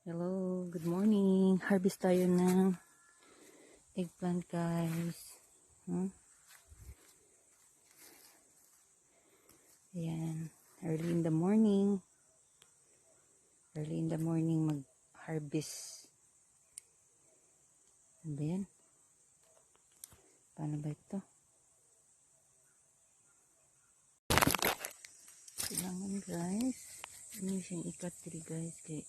Hello, good morning. Harvest tayo ng eggplant, guys. Ayan, early in the morning. Early in the morning mag-harvest. Ano ba yan? Paano ba ito? Kailangan, guys. Ano siyang ikatri, guys. Kaya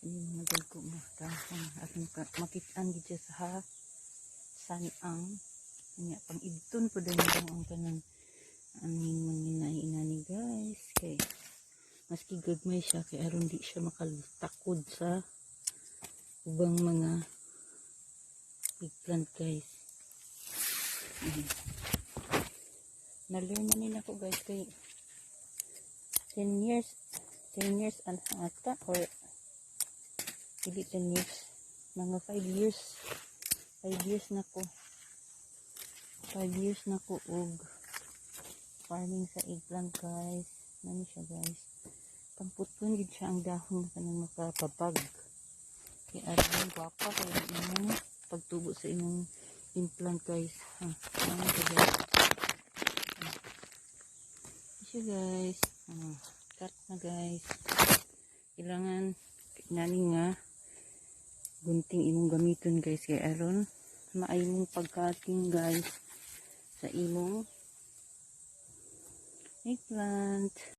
yung mga ko matahon. At makitaan dito sa sanang. Kanya, pang idton po din ang kanang aming mga inani, guys. Kaya maski good may siya kaya aron di siya makatakod sa ubang mga eggplant, guys. Na-learn na nila ko, guys, kay 10 years and ata or hindi 10 years, mga 5 years na ko 5 years na ko og farming sa eggplant, guys. Nani siya, guys, pamputon gid siya ang dahon kanang makapabag. Kaya aron gwapa kay imong pagtubo sa imong implant, guys. Ano siya, guys? Siya, guys. Cut na, guys. Kailangan nani nga gunting imong gamiton, guys, kay aron maay mong pagkating, guys, sa imong eggplant.